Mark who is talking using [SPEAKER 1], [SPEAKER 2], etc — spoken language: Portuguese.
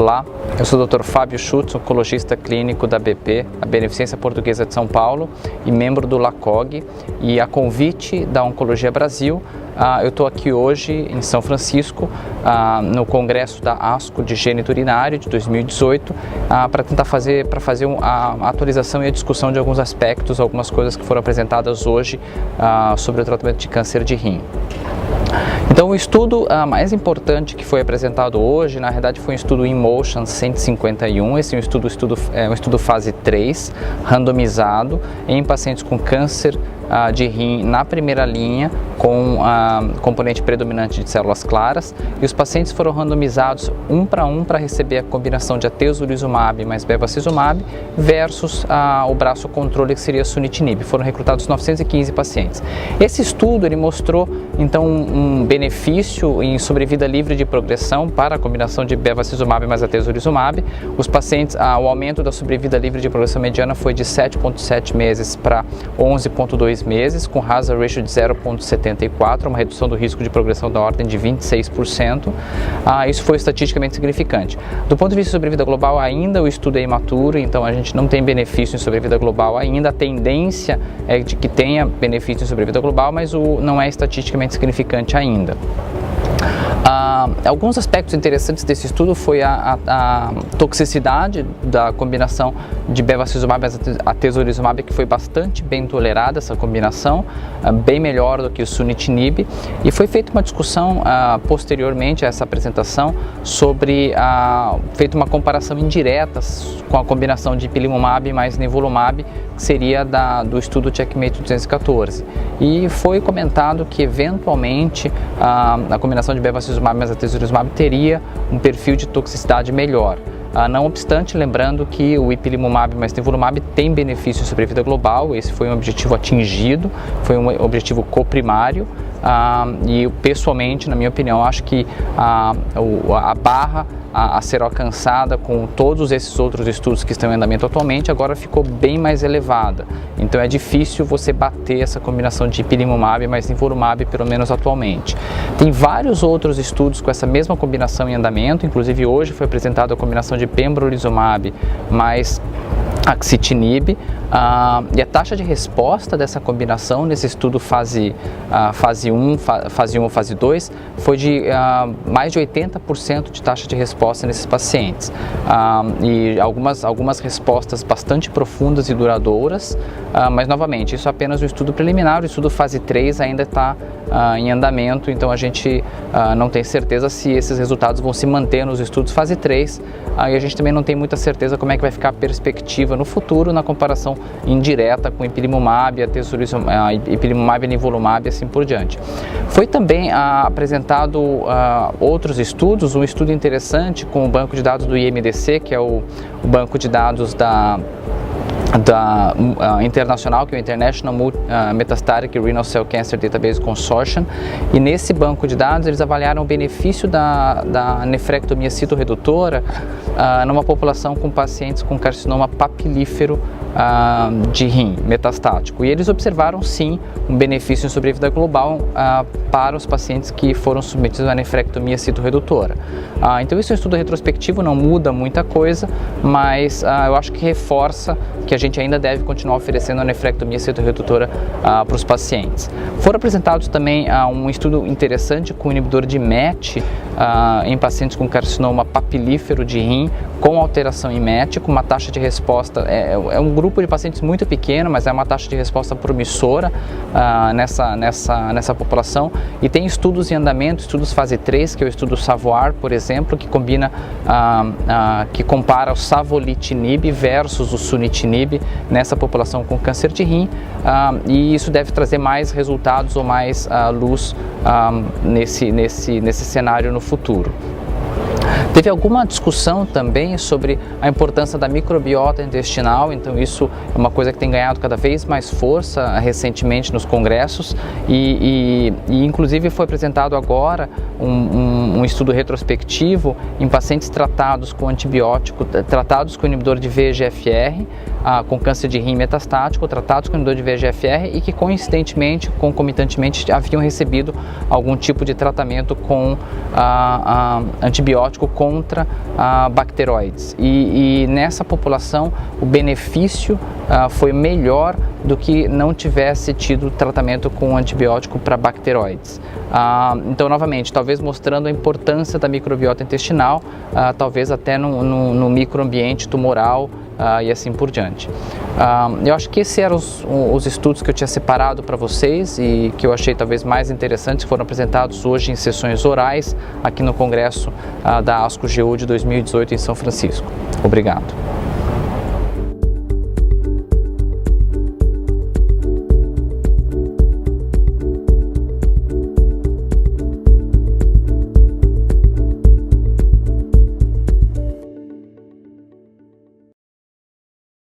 [SPEAKER 1] Olá, eu sou o Dr. Fábio Schutz, oncologista clínico da BP, a Beneficência Portuguesa de São Paulo, e membro do LACOG. E a convite da Oncologia Brasil, eu estou aqui hoje em São Francisco, no congresso da ASCO de Gênito Urinário de 2018, para tentar fazer a atualização e a discussão de alguns aspectos, algumas coisas que foram apresentadas hoje sobre o tratamento de câncer de rim. Então, o estudo mais importante que foi apresentado hoje, na verdade, foi um estudo InMotion 151. Esse é um estudo fase 3, randomizado, em pacientes com câncer de rim na primeira linha, com componente predominante de células claras, e os pacientes foram randomizados um para receber a combinação de atezolizumab mais bevacizumab versus o braço controle, que seria sunitinib. Foram recrutados 915 pacientes. Esse estudo ele mostrou então um benefício em sobrevida livre de progressão para a combinação de bevacizumab mais atezolizumab. Os pacientes, o aumento da sobrevida livre de progressão mediana foi de 7,7 meses para 11,2 meses, com hazard ratio de 0,74, uma redução do risco de progressão da ordem de 26%. Isso foi estatisticamente significante. Do ponto de vista de sobrevida global, ainda o estudo é imaturo, então a gente não tem benefício em sobrevida global ainda. A tendência é de que tenha benefício em sobrevida global, mas não é estatisticamente significante ainda. Alguns aspectos interessantes desse estudo foi a toxicidade da combinação de bevacizumab e atezolizumab, que foi bastante bem tolerada, essa combinação, bem melhor do que o sunitinib, e foi feita uma discussão posteriormente a essa apresentação sobre feita uma comparação indireta com a combinação de ipilimumab mais nivolumab, que seria do estudo Checkmate 214, e foi comentado que eventualmente a combinação de bevacizumab mais atezolizumab teria um perfil de toxicidade melhor. Não obstante, lembrando que o ipilimumab mais nivolumab tem benefício sobre a vida global. Esse foi um objetivo atingido, foi um objetivo coprimário, e pessoalmente, na minha opinião, acho que a barra a ser alcançada com todos esses outros estudos que estão em andamento atualmente agora ficou bem mais elevada. Então é difícil você bater essa combinação de ipilimumab mais nivolumab, pelo menos atualmente. Tem vários outros estudos com essa mesma combinação em andamento, inclusive hoje foi apresentada a combinação de pembrolizumab mais axitinib, e a taxa de resposta dessa combinação nesse estudo fase 1 ou fase 2 foi de mais de 80% de taxa de resposta nesses pacientes, e algumas respostas bastante profundas e duradouras, mas novamente, isso é apenas um estudo preliminar. O estudo fase 3 ainda está em andamento, então a gente não tem certeza se esses resultados vão se manter nos estudos fase 3, e a gente também não tem muita certeza como é que vai ficar a perspectiva no futuro na comparação indireta com ipilimumab, ipilimumab, nivolumab e assim por diante. Foi também apresentado outros estudos, um estudo interessante com o banco de dados do IMDC, que é o banco de dados da internacional, que é o International Metastatic Renal Cell Cancer Database Consortium, e nesse banco de dados eles avaliaram o benefício da nefrectomia citoredutora numa população com pacientes com carcinoma papilífero de rim metastático, e eles observaram sim um benefício em sobrevida global para os pacientes que foram submetidos à nefrectomia citoredutora. Então isso é um estudo retrospectivo, não muda muita coisa, mas eu acho que reforça que a gente ainda deve continuar oferecendo a nefrectomia citoredutora para os pacientes. Foram apresentados também um estudo interessante com inibidor de MET em pacientes com carcinoma papilífero de rim com alteração em MET, com uma taxa de resposta, é um grupo de pacientes muito pequeno, mas é uma taxa de resposta promissora nessa população, e tem estudos em andamento, estudos fase 3, que é o estudo SAVOIR, por exemplo, que que compara o savolitinib versus o sunitinib nessa população com câncer de rim, e isso deve trazer mais resultados ou mais luz nesse cenário no futuro. Teve alguma discussão também sobre a importância da microbiota intestinal, então isso é uma coisa que tem ganhado cada vez mais força recentemente nos congressos, e inclusive foi apresentado agora um estudo retrospectivo em pacientes tratados com antibiótico, tratados com inibidor de VEGF-R, com câncer de rim metastático, tratados com inibidor de VEGF-R e que concomitantemente haviam recebido algum tipo de tratamento com antibiótico contra bacteroides. E nessa população o benefício foi melhor do que não tivesse tido tratamento com antibiótico para bacteroides. Então, novamente, talvez mostrando a importância da microbiota intestinal, talvez até no microambiente tumoral e assim por diante. Eu acho que esses eram os estudos que eu tinha separado para vocês e que eu achei talvez mais interessantes, que foram apresentados hoje em sessões orais aqui no Congresso da ASCO GU de 2018 em São Francisco. Obrigado.